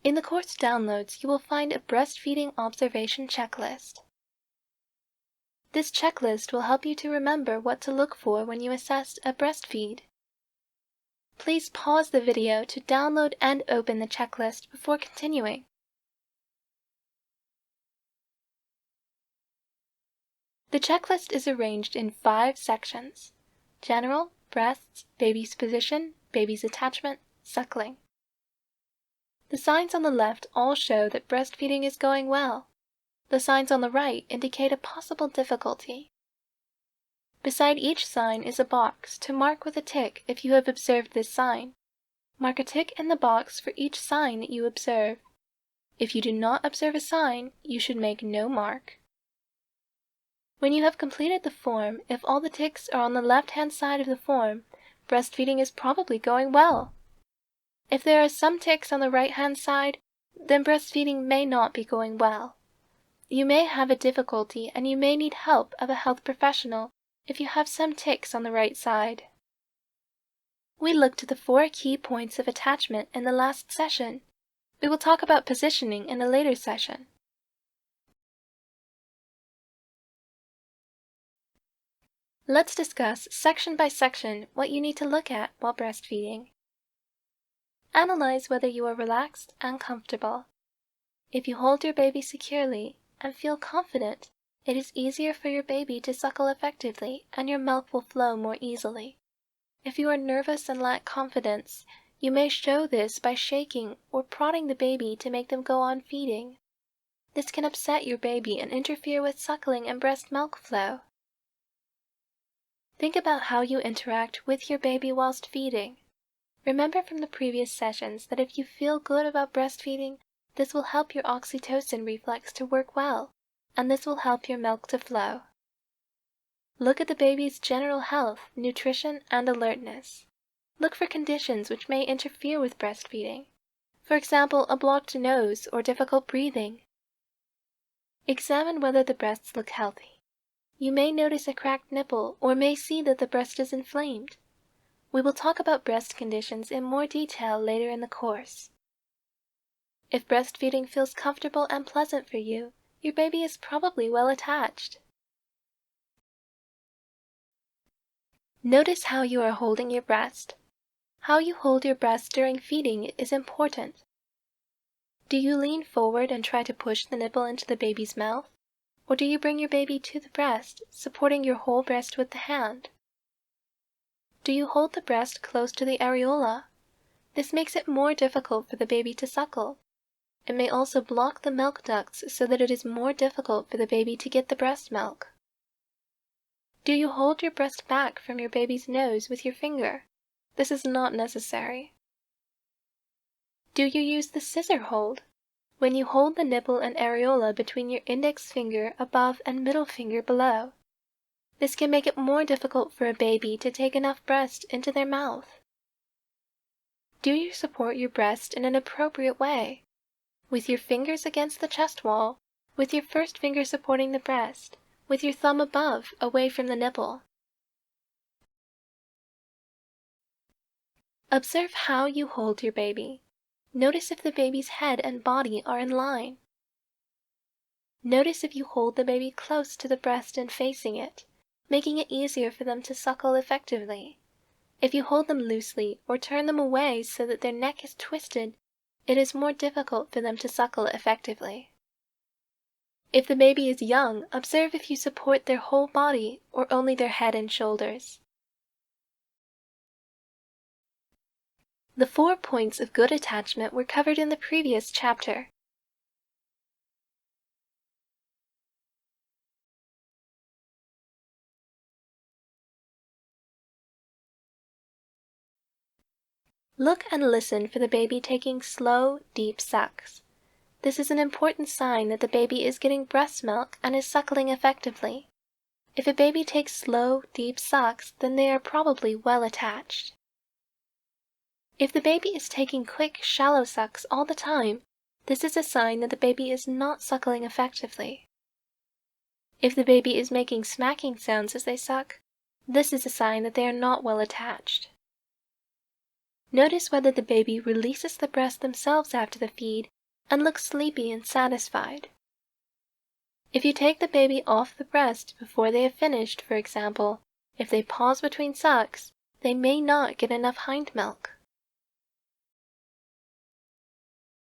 In the course downloads, you will find a breastfeeding observation checklist. This checklist will help you to remember what to look for when you assess a breastfeed. Please pause the video to download and open the checklist before continuing. The checklist is arranged in 5 sections: general, breasts, baby's position, baby's attachment, suckling. The signs on the left all show that breastfeeding is going well. The signs on the right indicate a possible difficulty. Beside each sign is a box to mark with a tick if you have observed this sign. Mark a tick in the box for each sign that you observe. If you do not observe a sign, you should make no mark. When you have completed the form, if all the ticks are on the left-hand side of the form, breastfeeding is probably going well. If there are some ticks on the right-hand side, then breastfeeding may not be going well. You may have a difficulty and you may need help of a health professional if you have some ticks on the right side. We looked at the 4 key points of attachment in the last session. We will talk about positioning in a later session. Let's discuss section by section what you need to look at while breastfeeding. Analyze whether you are relaxed and comfortable. If you hold your baby securely and feel confident, it is easier for your baby to suckle effectively and your milk will flow more easily. If you are nervous and lack confidence, you may show this by shaking or prodding the baby to make them go on feeding. This can upset your baby and interfere with suckling and breast milk flow. Think about how you interact with your baby whilst feeding. Remember from the previous sessions that if you feel good about breastfeeding, this will help your oxytocin reflex to work well, and this will help your milk to flow. Look at the baby's general health, nutrition, and alertness. Look for conditions which may interfere with breastfeeding. For example, a blocked nose or difficult breathing. Examine whether the breasts look healthy. You may notice a cracked nipple or may see that the breast is inflamed. We will talk about breast conditions in more detail later in the course. If breastfeeding feels comfortable and pleasant for you, your baby is probably well attached. Notice how you are holding your breast. How you hold your breast during feeding is important. Do you lean forward and try to push the nipple into the baby's mouth? Or do you bring your baby to the breast, supporting your whole breast with the hand? Do you hold the breast close to the areola? This makes it more difficult for the baby to suckle. It may also block the milk ducts so that it is more difficult for the baby to get the breast milk. Do you hold your breast back from your baby's nose with your finger? This is not necessary. Do you use the scissor hold? When you hold the nipple and areola between your index finger above and middle finger below. This can make it more difficult for a baby to take enough breast into their mouth. Do you support your breast in an appropriate way? With your fingers against the chest wall, with your first finger supporting the breast, with your thumb above, away from the nipple. Observe how you hold your baby. Notice if the baby's head and body are in line. Notice if you hold the baby close to the breast and facing it, making it easier for them to suckle effectively. If you hold them loosely or turn them away so that their neck is twisted, it is more difficult for them to suckle effectively. If the baby is young, observe if you support their whole body or only their head and shoulders. The 4 points of good attachment were covered in the previous chapter. Look and listen for the baby taking slow, deep sucks. This is an important sign that the baby is getting breast milk and is suckling effectively. If a baby takes slow, deep sucks, then they are probably well attached. If the baby is taking quick, shallow sucks all the time, this is a sign that the baby is not suckling effectively. If the baby is making smacking sounds as they suck, this is a sign that they are not well attached. Notice whether the baby releases the breast themselves after the feed and looks sleepy and satisfied. If you take the baby off the breast before they have finished, for example, if they pause between sucks, they may not get enough hind milk.